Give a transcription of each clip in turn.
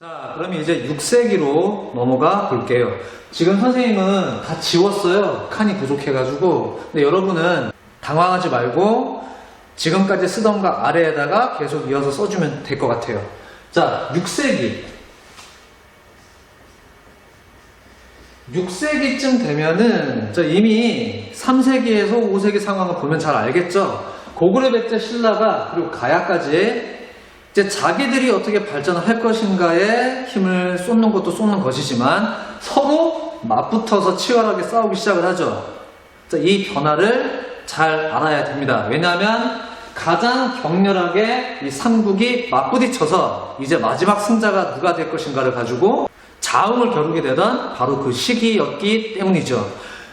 자, 그러면 이제 6세기로 넘어가 볼게요. 지금 선생님은 다 지웠어요. 칸이 부족해가지고. 근데 여러분은 당황하지 말고 지금까지 쓰던 거 아래에다가 계속 이어서 써주면 될 것 같아요. 자, 6세기. 6세기쯤 되면은 이미 3세기에서 5세기 상황을 보면 잘 알겠죠? 고구려 백제 신라가 그리고 가야까지 이제 자기들이 어떻게 발전을 할 것인가에 힘을 쏟는 것도 쏟는 것이지만 서로 맞붙어서 치열하게 싸우기 시작을 하죠. 이 변화를 잘 알아야 됩니다. 왜냐하면 가장 격렬하게 이 삼국이 맞부딪혀서 이제 마지막 승자가 누가 될 것인가를 가지고 자웅을 겨루게 되던 바로 그 시기였기 때문이죠.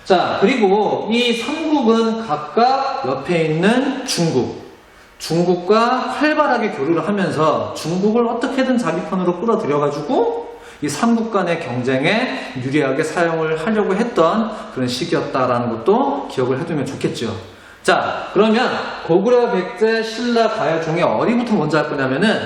자, 그리고 이 삼국은 각각 옆에 있는 중국과 활발하게 교류를 하면서 중국을 어떻게든 자기 편으로 끌어들여가지고 이 삼국 간의 경쟁에 유리하게 사용을 하려고 했던 그런 시기였다라는 것도 기억을 해두면 좋겠죠. 자, 그러면 고구려, 백제, 신라, 가야 중에 어디부터 먼저 할 거냐면은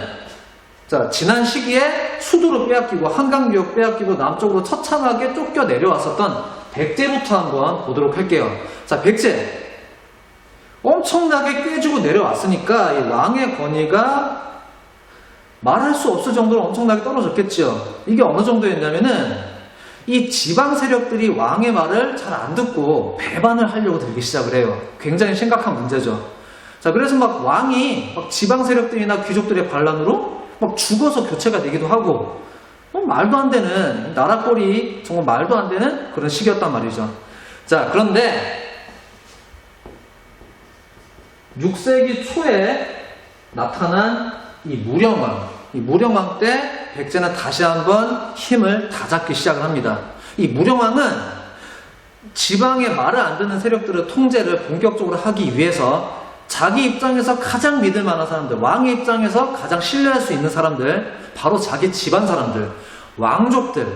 자, 지난 시기에 수도를 빼앗기고 한강유역 빼앗기고 남쪽으로 처참하게 쫓겨 내려왔었던 백제부터 한번 보도록 할게요. 자, 백제. 엄청나게 꿰주고 내려왔으니까 이 왕의 권위가 말할 수 없을 정도로 엄청나게 떨어졌겠죠. 이게 어느 정도였냐면은 이 지방 세력들이 왕의 말을 잘 안 듣고 배반을 하려고 들기 시작을 해요. 굉장히 심각한 문제죠. 자, 그래서 막 왕이 막 지방 세력들이나 귀족들의 반란으로 막 죽어서 교체가 되기도 하고 말도 안 되는 나라 꼴이 정말 말도 안 되는 그런 시기였단 말이죠. 자, 그런데 6세기 초에 나타난 이 무령왕 때 백제는 다시 한번 힘을 다잡기 시작을 합니다. 이 무령왕은 지방의 말을 안 듣는 세력들의 통제를 본격적으로 하기 위해서 자기 입장에서 가장 믿을 만한 사람들, 왕의 입장에서 가장 신뢰할 수 있는 사람들, 바로 자기 집안 사람들, 왕족들,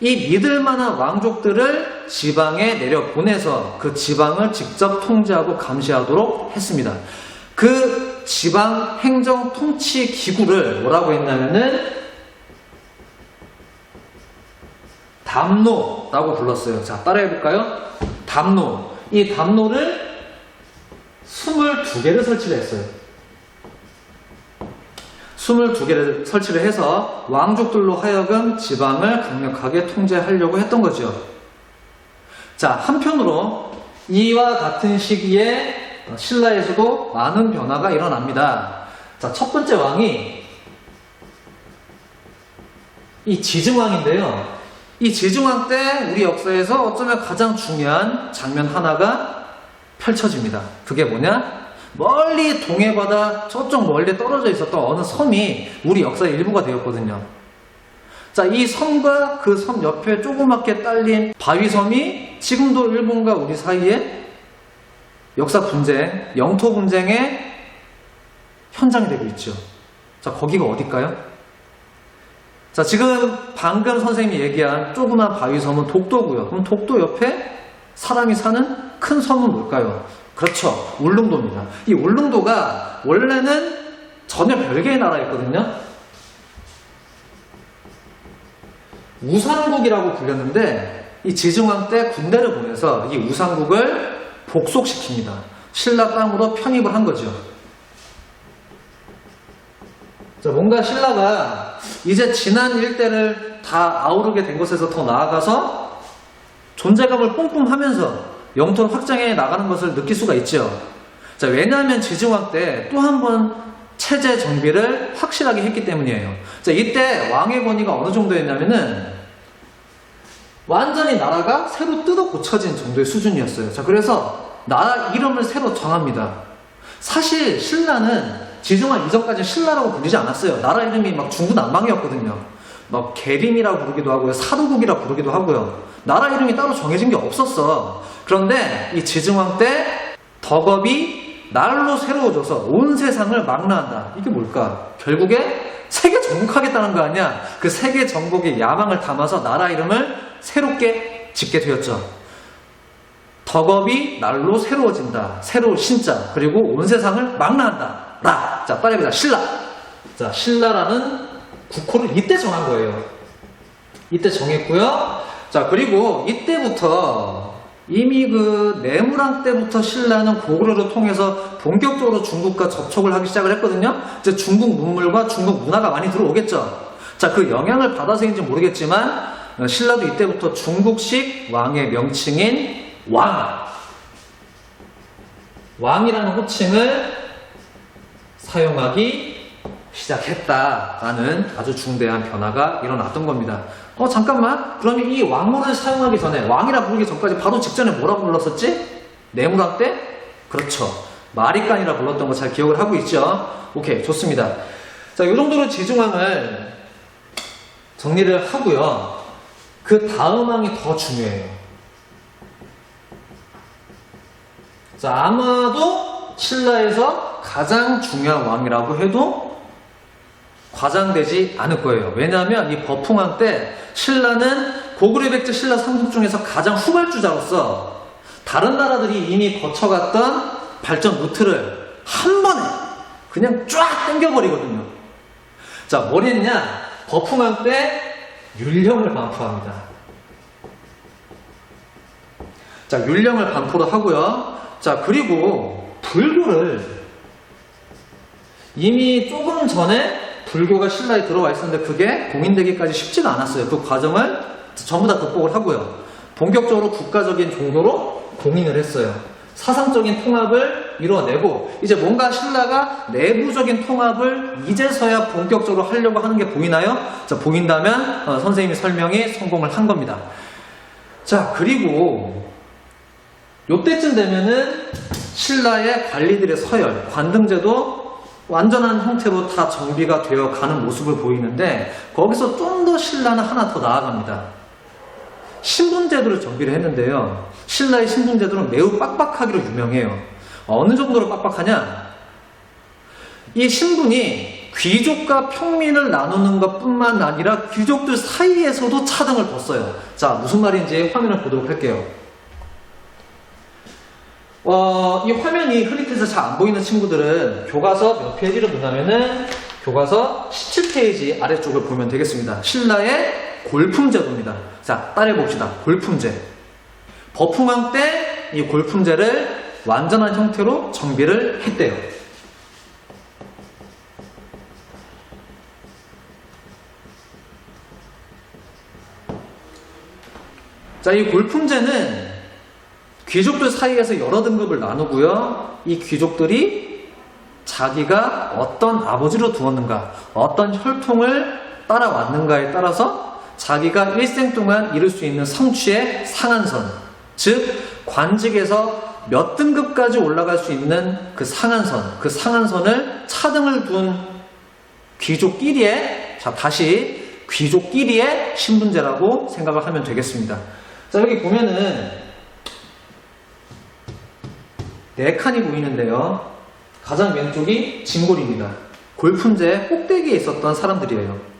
이 믿을 만한 왕족들을 지방에 내려보내서 그 지방을 직접 통제하고 감시하도록 했습니다. 그 지방 행정 통치 기구를 뭐라고 했냐면은 담노라고 불렀어요. 자, 따라해볼까요? 담노. 이 담노를 22개를 설치를 했어요. 22개를 설치를 해서 왕족들로 하여금 지방을 강력하게 통제하려고 했던 거죠. 자, 한편으로 이와 같은 시기에 신라에서도 많은 변화가 일어납니다. 자, 첫 번째 왕이 이 지증왕인데요. 이 지증왕 때 우리 역사에서 어쩌면 가장 중요한 장면 하나가 펼쳐집니다. 그게 뭐냐? 멀리 동해바다 저쪽 멀리 떨어져 있었던 어느 섬이 우리 역사의 일부가 되었거든요. 자, 이 섬과 그 섬 옆에 조그맣게 딸린 바위섬이 지금도 일본과 우리 사이에 역사 분쟁, 영토 분쟁의 현장이 되고 있죠. 자, 거기가 어딜까요? 자, 지금 방금 선생님이 얘기한 조그만 바위섬은 독도고요. 그럼 독도 옆에 사람이 사는 큰 섬은 뭘까요? 그렇죠. 울릉도입니다. 이 울릉도가 원래는 전혀 별개의 나라였거든요. 우상국이라고 불렸는데 이 지증왕 때 군대를 보내서 이 우상국을 복속시킵니다. 신라 땅으로 편입을 한 거죠. 자, 뭔가 신라가 이제 지난 일대를 다 아우르게 된 것에서 더 나아가서 존재감을 뿜뿜하면서 영토를 확장해 나가는 것을 느낄 수가 있죠. 자, 왜냐하면 지증왕 때 또 한 번 체제 정비를 확실하게 했기 때문이에요. 자, 이때 왕의 권위가 어느 정도였냐면은 완전히 나라가 새로 뜯어 고쳐진 정도의 수준이었어요. 자, 그래서 나라 이름을 새로 정합니다. 사실 신라는 지증왕 이전까지 신라라고 부르지 않았어요. 나라 이름이 막 중구난방이었거든요. 막 계림이라고 부르기도 하고요, 사도국이라고 부르기도 하고요. 나라 이름이 따로 정해진 게 없었어. 그런데 이 지증왕 때 덕업이 날로 새로워져서 온 세상을 망라한다. 이게 뭘까? 결국에 세계 정복하겠다는 거 아니야? 그 세계 정복의 야망을 담아서 나라 이름을 새롭게 짓게 되었죠. 덕업이 날로 새로워진다. 새로운 신자. 그리고 온 세상을 망라한다. 라. 자, 빨리 보자. 신라. 자, 신라라는 국호를 이때 정한 거예요. 이때 정했고요. 자, 그리고 이때부터 이미 그 내무랑 때부터 신라는 고구려를 통해서 본격적으로 중국과 접촉을 하기 시작을 했거든요. 이제 중국 문물과 중국 문화가 많이 들어오겠죠. 자, 그 영향을 받아서인지 모르겠지만 신라도 이때부터 중국식 왕의 명칭인 왕이라는 호칭을 사용하기 시작했다라는 아주 중대한 변화가 일어났던 겁니다. 잠깐만, 그러면 이 왕문을 사용하기 전에, 왕이라 부르기 전까지 바로 직전에 뭐라고 불렀었지? 내무랑 때? 그렇죠, 마리깐이라 불렀던 거 잘 기억을 하고 있죠? 오케이, 좋습니다. 자, 이 정도로 제중왕을 정리를 하고요. 그 다음 왕이 더 중요해요. 자, 아마도 신라에서 가장 중요한 왕이라고 해도 과장되지 않을 거예요. 왜냐하면 이 버풍왕 때 신라는 고구려 백제 신라 상속 중에서 가장 후발주자로서 다른 나라들이 이미 거쳐갔던 발전 루트를 한 번에 그냥 쫙 당겨버리거든요. 자, 뭘 했냐? 버풍왕 때 율령을 반포합니다. 자, 율령을 반포를 하고요. 자, 그리고 불교를 이미 조금 전에 불교가 신라에 들어와 있었는데 그게 공인되기까지 쉽지가 않았어요. 그 과정을 전부 다 극복을 하고요. 본격적으로 국가적인 종교로 공인을 했어요. 사상적인 통합을 이뤄내고 이제 뭔가 신라가 내부적인 통합을 이제서야 본격적으로 하려고 하는 게 보이나요? 자, 보인다면 선생님이 설명이 성공을 한 겁니다. 자, 그리고 요때쯤 되면은 신라의 관리들의 서열, 관등제도 완전한 형태로 다 정비가 되어 가는 모습을 보이는데 거기서 좀 더 신라는 하나 더 나아갑니다. 신분제도를 정비를 했는데요. 신라의 신분제도는 매우 빡빡하기로 유명해요. 어느 정도로 빡빡하냐? 이 신분이 귀족과 평민을 나누는 것뿐만 아니라 귀족들 사이에서도 차등을 뒀어요. 자, 무슨 말인지 화면을 보도록 할게요. 이 화면이 흐릿해서 잘 안 보이는 친구들은 교과서 몇 페이지를 보냐면은 교과서 17페이지 아래쪽을 보면 되겠습니다. 신라의 골품제도입니다. 자, 따라해봅시다. 골품제. 버풍왕 때 이 골품제를 완전한 형태로 정비를 했대요. 자, 이 골품제는 귀족들 사이에서 여러 등급을 나누고요. 이 귀족들이 자기가 어떤 아버지로 두었는가, 어떤 혈통을 따라왔는가에 따라서 자기가 일생 동안 이룰 수 있는 성취의 상한선, 즉 관직에서 몇 등급까지 올라갈 수 있는 그 상한선, 그 상한선을 차등을 둔 귀족끼리의, 자, 다시 귀족끼리의 신분제라고 생각을 하면 되겠습니다. 자, 여기 보면은 네 칸이 보이는데요. 가장 왼쪽이 진골입니다. 골품제의 꼭대기에 있었던 사람들이에요.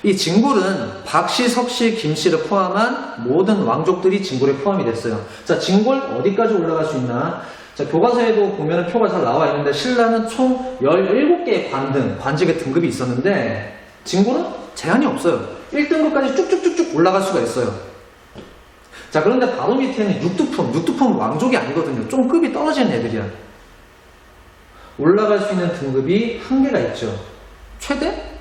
이 진골은 박씨, 석씨, 김씨를 포함한 모든 왕족들이 진골에 포함이 됐어요. 자, 진골 어디까지 올라갈 수 있나? 자, 교과서에도 보면 표가 잘 나와 있는데 신라는 총 17개의 관등, 관직의 등급이 있었는데 진골은 제한이 없어요. 1등급까지 쭉쭉쭉쭉 올라갈 수가 있어요. 자, 그런데 바로 밑에는 육두품 왕족이 아니거든요. 좀 급이 떨어지는 애들이야. 올라갈 수 있는 등급이 한계가 있죠. 최대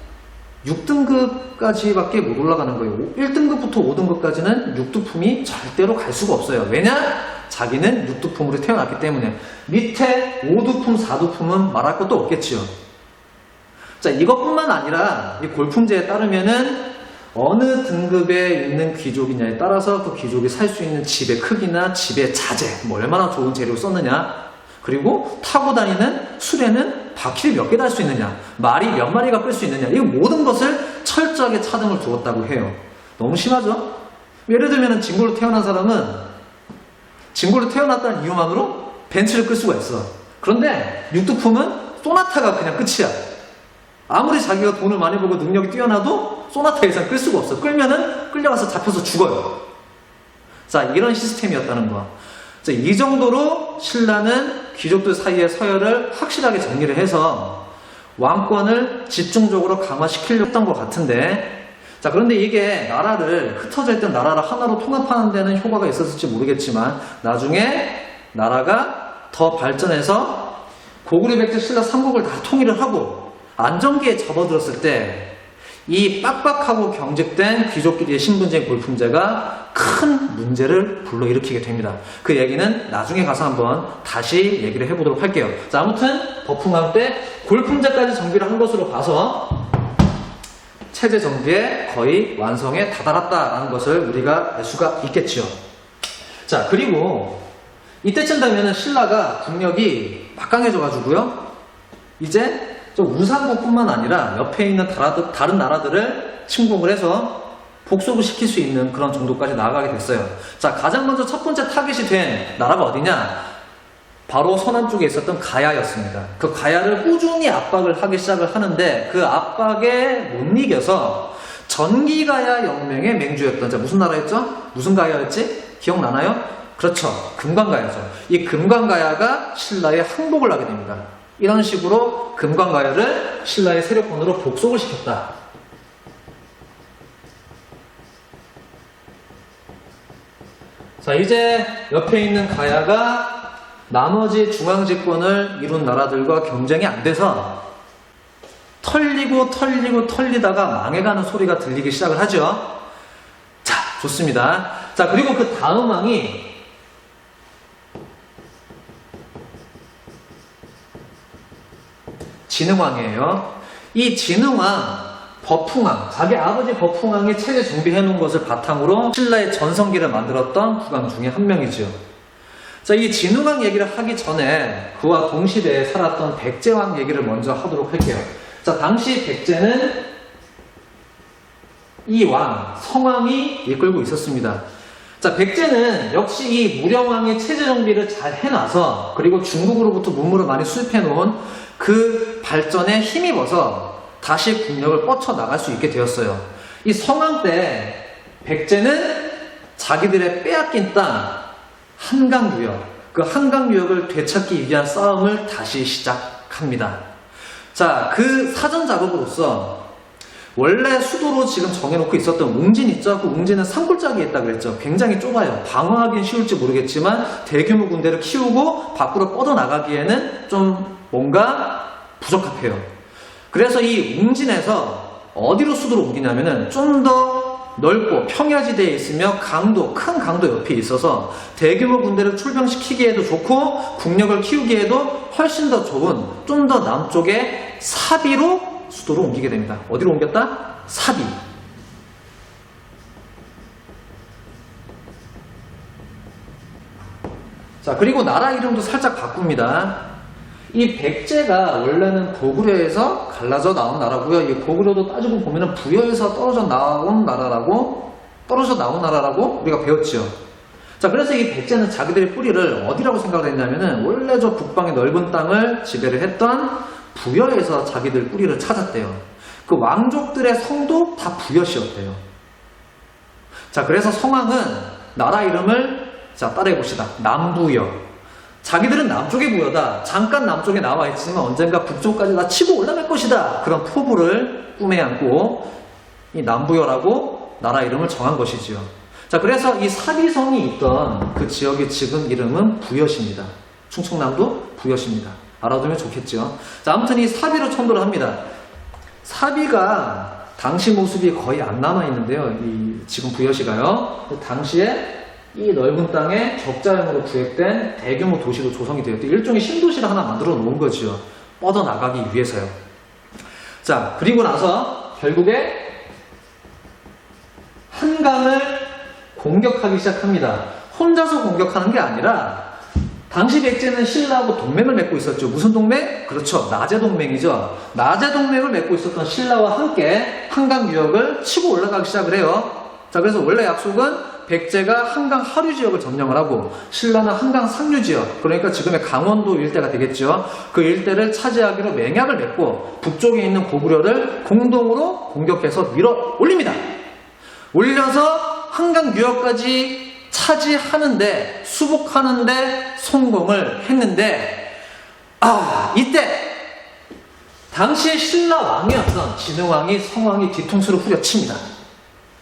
6등급까지밖에 못 올라가는 거예요. 1등급부터 5등급까지는 육두품이 절대로 갈 수가 없어요. 왜냐? 자기는 육두품으로 태어났기 때문에. 밑에 5두품, 4두품은 말할 것도 없겠지요. 자, 이것뿐만 아니라 이 골품제에 따르면은 어느 등급에 있는 귀족이냐에 따라서 그 귀족이 살 수 있는 집의 크기나 집의 자재, 뭐 얼마나 좋은 재료를 썼느냐, 그리고 타고 다니는 수레는 바퀴를 몇 개 달 수 있느냐, 말이 몇 마리가 끌 수 있느냐, 이 모든 것을 철저하게 차등을 두었다고 해요. 너무 심하죠? 예를 들면 진골로 태어난 사람은 진골로 태어났다는 이유만으로 벤츠를 끌 수가 있어. 그런데 육두품은 소나타가 그냥 끝이야. 아무리 자기가 돈을 많이 벌고 능력이 뛰어나도 소나타 이상 끌 수가 없어. 끌면은 끌려가서 잡혀서 죽어요. 자, 이런 시스템이었다는 거. 자, 이 정도로 신라는 귀족들 사이의 서열을 확실하게 정리를 해서 왕권을 집중적으로 강화시키려고 했던 것 같은데, 자, 그런데 이게 나라를, 흩어져 있던 나라를 하나로 통합하는 데는 효과가 있었을지 모르겠지만, 나중에 나라가 더 발전해서 고구려 백제 신라 삼국을 다 통일을 하고 안정기에 접어들었을 때 이 빡빡하고 경직된 귀족끼리의 신분제인 골품제가 큰 문제를 불러일으키게 됩니다. 그 얘기는 나중에 가서 한번 다시 얘기를 해보도록 할게요. 자, 아무튼 버풍왕 때 골품제까지 정비를 한 것으로 봐서 체제 정비에 거의 완성에 다다랐다라는 것을 우리가 알 수가 있겠죠. 자, 그리고 이때쯤 되면은 신라가 국력이 막강해져가지고요, 이제 우상국뿐만 아니라 옆에 있는 다른 나라들을 침공을 해서 복속을 시킬 수 있는 그런 정도까지 나아가게 됐어요. 자, 가장 먼저 첫 번째 타겟이 된 나라가 어디냐? 바로 서남쪽에 있었던 가야였습니다. 그 가야를 꾸준히 압박을 하기 시작을 하는데, 그 압박에 못 이겨서 전기가야 영맹의 맹주였던, 자, 무슨 나라였죠? 무슨 가야였지? 기억나나요? 그렇죠. 금관가야죠. 이 금관가야가 신라에 항복을 하게 됩니다. 이런 식으로 금관가야를 신라의 세력권으로 복속을 시켰다. 자, 이제 옆에 있는 가야가 나머지 중앙집권을 이룬 나라들과 경쟁이 안 돼서 털리다가 망해가는 소리가 들리기 시작을 하죠. 자, 좋습니다. 자, 그리고 그 다음 왕이 진흥왕이에요. 이 진흥왕, 버풍왕, 자기 아버지 버풍왕이 체제 정비해 놓은 것을 바탕으로 신라의 전성기를 만들었던 국왕 중에 한 명이죠. 자, 이 진흥왕 얘기를 하기 전에 그와 동시대에 살았던 백제왕 얘기를 먼저 하도록 할게요. 자, 당시 백제는 이 왕, 성왕이 이끌고 있었습니다. 자, 백제는 역시 이 무령왕의 체제 정비를 잘 해놔서, 그리고 중국으로부터 문물을 많이 수입해 놓은 그 발전에 힘입어서 다시 국력을 뻗쳐나갈 수 있게 되었어요. 이 성왕 때 백제는 자기들의 빼앗긴 땅 한강유역, 그 한강유역을 되찾기 위한 싸움을 다시 시작합니다. 자, 그 사전 작업으로서 원래 수도로 지금 정해놓고 있었던 웅진 있죠? 그 웅진은 산골짜기에 있다고 그랬죠. 굉장히 좁아요. 방어하기는 쉬울지 모르겠지만 대규모 군대를 키우고 밖으로 뻗어나가기에는 좀 뭔가 부적합해요. 그래서 이 웅진에서 어디로 수도로 옮기냐면은 좀 더 넓고 평야지대에 있으며 큰 강도 옆에 있어서 대규모 군대를 출병시키기에도 좋고 국력을 키우기에도 훨씬 더 좋은 좀 더 남쪽의 사비로 수도로 옮기게 됩니다. 어디로 옮겼다? 사비. 자, 그리고 나라 이름도 살짝 바꿉니다. 이 백제가 원래는 고구려에서 갈라져 나온 나라고요. 이 고구려도 따지고 보면은 부여에서 떨어져 나온 나라라고 우리가 배웠죠. 자, 그래서 이 백제는 자기들의 뿌리를 어디라고 생각을 했냐면은 원래 저 북방의 넓은 땅을 지배를 했던 부여에서 자기들 뿌리를 찾았대요. 그 왕족들의 성도 다 부여시였대요. 자, 그래서 성왕은 나라 이름을 자, 따라해 봅시다. 남부여. 자기들은 남쪽의 부여다. 잠깐 남쪽에 나와 있지만 언젠가 북쪽까지 다 치고 올라갈 것이다. 그런 포부를 꿈에 안고 이 남부여라고 나라 이름을 정한 것이지요. 자, 그래서 이 사비성이 있던 그 지역의 지금 이름은 부여시입니다. 충청남도 부여시입니다. 알아두면 좋겠죠. 자, 아무튼 이 사비로 천도를 합니다. 사비가 당시 모습이 거의 안 남아있는데요. 이 지금 부여시가요. 당시에 이 넓은 땅에 적자형으로 구획된 대규모 도시로 조성이 되었대. 일종의 신도시를 하나 만들어 놓은 거죠. 뻗어나가기 위해서요. 자, 그리고 나서 결국에 한강을 공격하기 시작합니다. 혼자서 공격하는 게 아니라 당시 백제는 신라하고 동맹을 맺고 있었죠. 무슨 동맹? 그렇죠. 나제동맹이죠. 나제동맹을 맺고 있었던 신라와 함께 한강 유역을 치고 올라가기 시작을 해요. 자, 그래서 원래 약속은 백제가 한강 하류 지역을 점령을 하고 신라는 한강 상류 지역, 그러니까 지금의 강원도 일대가 되겠죠. 그 일대를 차지하기로 맹약을 맺고 북쪽에 있는 고구려를 공동으로 공격해서 밀어 올립니다. 올려서 한강 유역까지 차지하는데, 수복하는데 성공을 했는데, 이때 당시에 신라 왕이었던 진흥왕이 성왕이 뒤통수를 후려칩니다.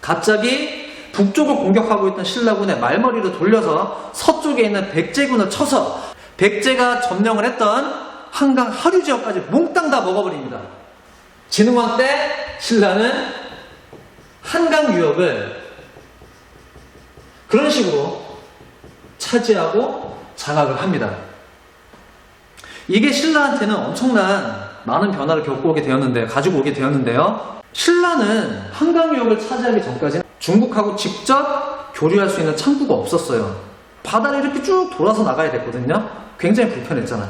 갑자기 북쪽을 공격하고 있던 신라군의 말머리를 돌려서 서쪽에 있는 백제군을 쳐서 백제가 점령을 했던 한강 하류 지역까지 몽땅 다 먹어버립니다. 진흥왕 때 신라는 한강 유역을 그런 식으로 차지하고 장악을 합니다. 이게 신라한테는 엄청난 많은 변화를 가지고 오게 되었는데요. 신라는 한강 유역을 차지하기 전까지는 중국하고 직접 교류할 수 있는 창구가 없었어요. 바다를 이렇게 쭉 돌아서 나가야 됐거든요. 굉장히 불편했잖아요.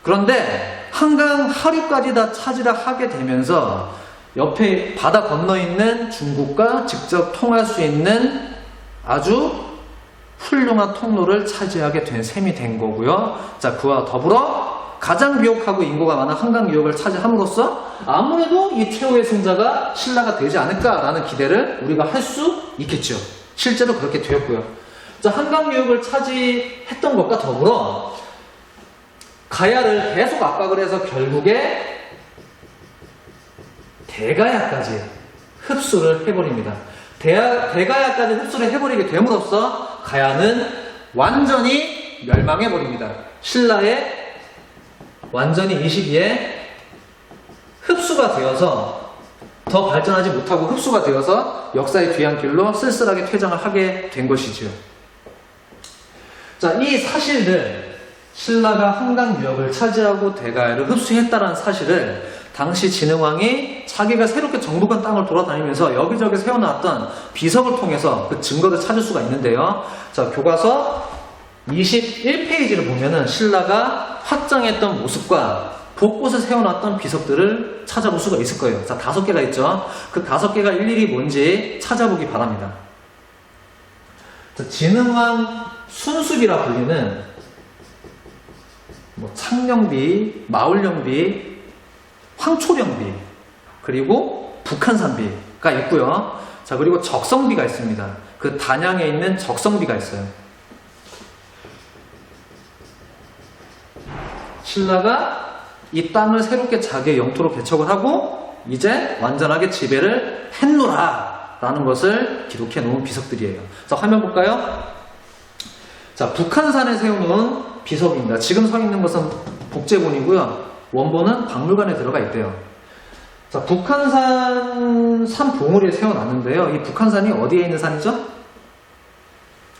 그런데 한강 하류까지 다 차지를 하게 되면서 옆에 바다 건너 있는 중국과 직접 통할 수 있는 아주 훌륭한 통로를 차지하게 된 셈이 된 거고요. 자, 그와 더불어 가장 비옥하고 인구가 많은 한강 유역을 차지함으로써 아무래도 이 최후의 승자가 신라가 되지 않을까라는 기대를 우리가 할 수 있겠죠. 실제로 그렇게 되었고요. 자, 한강 유역을 차지했던 것과 더불어 가야를 계속 압박을 해서 결국에 대가야까지 흡수를 해버립니다. 대가야까지 흡수를 해버리게 됨으로써 가야는 완전히 멸망해버립니다. 신라의 완전히 이 시기에 흡수가 되어서 더 발전하지 못하고 흡수가 되어서 역사의 뒤안길로 쓸쓸하게 퇴장을 하게 된 것이지요. 자, 이 사실들, 신라가 한강 유역을 차지하고 대가야를 흡수했다는 사실을 당시 진흥왕이 자기가 새롭게 정복한 땅을 돌아다니면서 여기저기 세워놨던 비석을 통해서 그 증거를 찾을 수가 있는데요. 자, 교과서 21페이지를 보면은 신라가 확장했던 모습과 곳곳에 세워놨던 비석들을 찾아볼 수가 있을 거예요. 자, 5개가 있죠. 그 5개가 일일이 뭔지 찾아보기 바랍니다. 자, 진흥왕 순수비라 불리는 창령비, 마울령비, 황초령비, 그리고 북한산비가 있고요. 자, 그리고 적성비가 있습니다. 그 단양에 있는 적성비가 있어요. 신라가 이 땅을 새롭게 자기의 영토로 개척을 하고 이제 완전하게 지배를 했노라 라는 것을 기록해 놓은 비석들이에요. 자, 화면 볼까요? 자, 북한산에 세워놓은 비석입니다. 지금 서 있는 것은 복제본이고요. 원본은 박물관에 들어가 있대요. 자, 북한산 산 봉우리에 세워놨는데요. 이 북한산이 어디에 있는 산이죠?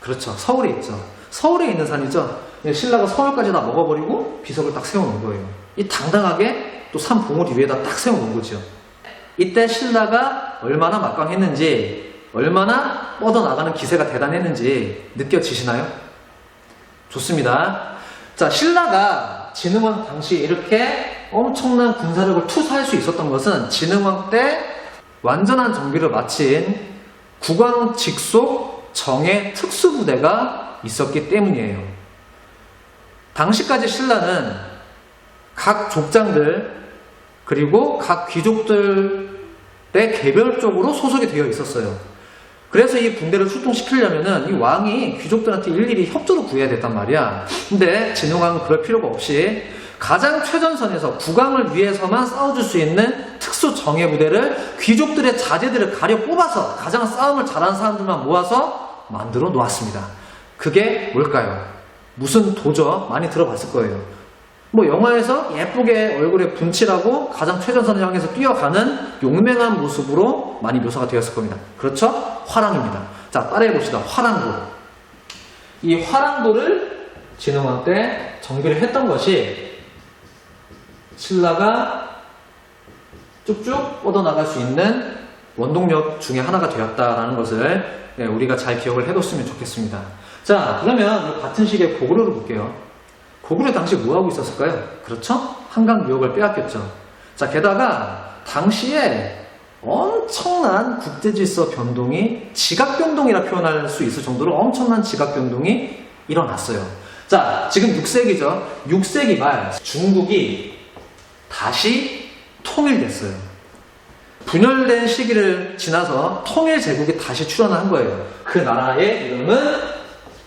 그렇죠. 서울에 있죠. 서울에 있는 산이죠. 신라가 서울까지 다 먹어버리고 비석을 딱 세워놓은 거예요. 이 당당하게 또 산 봉우리 위에다 딱 세워놓은 거죠. 이때 신라가 얼마나 막강했는지, 얼마나 뻗어나가는 기세가 대단했는지 느껴지시나요? 좋습니다. 자, 신라가 진흥왕 당시 이렇게 엄청난 군사력을 투사할 수 있었던 것은 진흥왕 때 완전한 정비를 마친 국왕 직속 정예 특수부대가 있었기 때문이에요. 당시까지 신라는 각 족장들 그리고 각 귀족들의 개별적으로 소속이 되어 있었어요. 그래서 이 군대를 출동시키려면은 이 왕이 귀족들한테 일일이 협조를 구해야 됐단 말이야. 근데 진흥왕은 그럴 필요가 없이 가장 최전선에서 국왕을 위해서만 싸워줄 수 있는 특수 정예부대를 귀족들의 자제들을 가려 뽑아서 가장 싸움을 잘하는 사람들만 모아서 만들어 놓았습니다. 그게 뭘까요? 무슨 도죠? 많이 들어봤을 거예요. 영화에서 예쁘게 얼굴에 분칠하고 가장 최전선을 향해서 뛰어가는 용맹한 모습으로 많이 묘사가 되었을 겁니다. 그렇죠? 화랑입니다. 자, 따라해 봅시다. 화랑도. 이 화랑도를 진흥왕 때 정비를 했던 것이 신라가 쭉쭉 뻗어나갈 수 있는 원동력 중에 하나가 되었다라는 것을 우리가 잘 기억을 해뒀으면 좋겠습니다. 자, 그러면 같은 시기에 고구려를 볼게요. 고구려 당시 뭐하고 있었을까요? 그렇죠? 한강 유역을 빼앗겼죠. 자, 게다가 당시에 엄청난 국제질서 변동이 지각변동이라 표현할 수 있을 정도로 엄청난 지각변동이 일어났어요. 자, 지금 6세기죠. 6세기 말 중국이 다시 통일됐어요. 분열된 시기를 지나서 통일제국이 다시 출현한 거예요. 그 나라의 이름은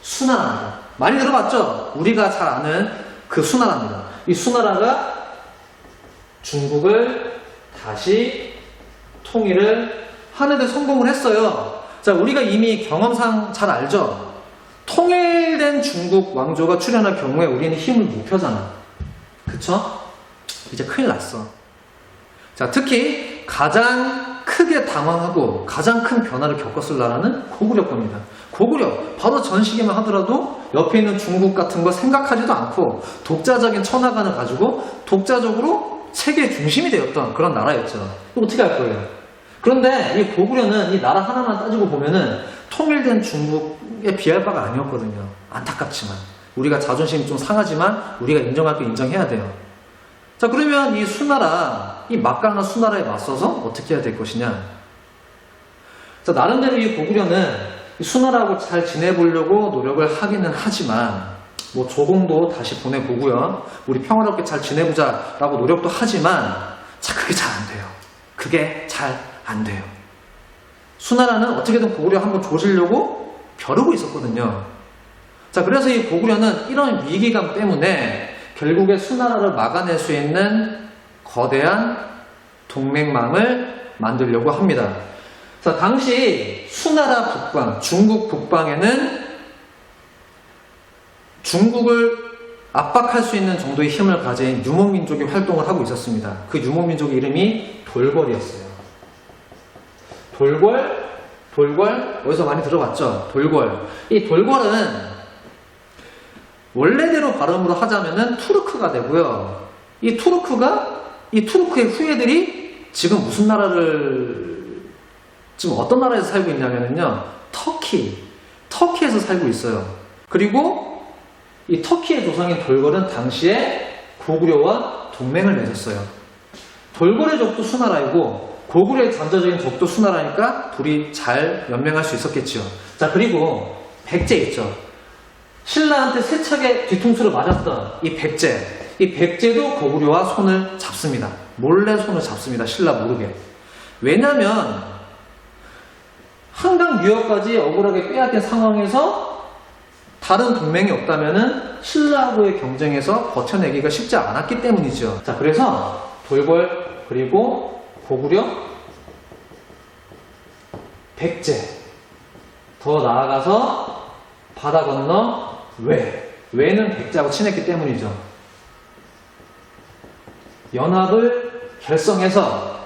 수나라. 많이 들어봤죠? 우리가 잘 아는 그 수나라입니다. 이 수나라가 중국을 다시 통일을 하는데 성공을 했어요. 자, 우리가 이미 경험상 잘 알죠? 통일된 중국 왕조가 출현할 경우에 우리는 힘을 못 펴잖아. 그쵸? 이제 큰일 났어. 자, 특히 가장 크게 당황하고 가장 큰 변화를 겪었을 나라는 고구려 겁니다. 고구려, 바로 전 시기만 하더라도 옆에 있는 중국 같은 거 생각하지도 않고 독자적인 천하관을 가지고 독자적으로 세계의 중심이 되었던 그런 나라였죠. 이거 어떻게 할 거예요? 그런데 이 고구려는 이 나라 하나만 따지고 보면은 통일된 중국에 비할 바가 아니었거든요. 안타깝지만. 우리가 자존심이 좀 상하지만 우리가 인정할 거 인정해야 돼요. 자, 그러면 이 수나라, 이 막강한 수나라에 맞서서 어떻게 해야 될 것이냐? 자, 나름대로 이 고구려는 이 수나라하고 잘 지내보려고 노력을 하기는 하지만, 뭐 조공도 다시 보내보고요. 우리 평화롭게 잘 지내보자 라고 노력도 하지만, 자, 그게 잘 안 돼요. 그게 잘 안 돼요. 수나라는 어떻게든 고구려 한번 조지려고 벼르고 있었거든요. 자, 그래서 이 고구려는 이런 위기감 때문에 결국에 수나라를 막아낼 수 있는 거대한 동맹망을 만들려고 합니다. 자, 당시 수나라 북방, 중국 북방에는 중국을 압박할 수 있는 정도의 힘을 가진 유목민족이 활동을 하고 있었습니다. 그 유목민족의 이름이 돌궐이었어요. 돌궐, 어디서 많이 들어봤죠? 돌궐. 이 돌궐은 원래대로 발음으로 하자면은 투르크가 되고요. 이 투르크의 후예들이 지금 무슨 나라를, 지금 어떤 나라에서 살고 있냐면요. 터키에서 살고 있어요. 그리고 이 터키의 조상인 돌궐은 당시에 고구려와 동맹을 맺었어요. 돌궐의 적도 수나라이고 고구려의 잠재적인 적도 수나라니까 둘이 잘 연맹할 수 있었겠죠. 자, 그리고 백제 있죠. 신라한테 세차게 뒤통수를 맞았던 이 백제도 고구려와 손을 잡습니다. 몰래 손을 잡습니다. 신라 모르게. 왜냐면 한강 유역까지 억울하게 빼앗긴 상황에서 다른 동맹이 없다면은 신라하고의 경쟁에서 버텨내기가 쉽지 않았기 때문이죠. 자, 그래서 돌궐 그리고 고구려, 백제, 더 나아가서 바다 건너 외는 백제하고 친했기 때문이죠. 연합을 결성해서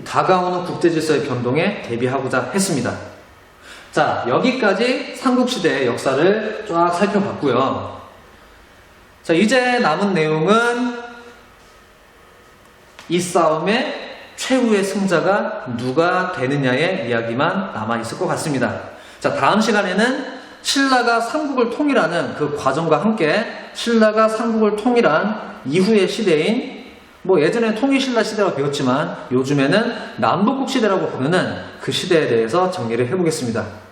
다가오는 국제질서의 변동에 대비하고자 했습니다. 자, 여기까지 삼국시대의 역사를 쫙 살펴봤고요. 자, 이제 남은 내용은 이 싸움의 최후의 승자가 누가 되느냐의 이야기만 남아있을 것 같습니다. 자, 다음 시간에는 신라가 삼국을 통일하는 그 과정과 함께 신라가 삼국을 통일한 이후의 시대인, 뭐 예전에 통일신라 시대라고 배웠지만 요즘에는 남북국 시대라고 부르는 그 시대에 대해서 정리를 해보겠습니다.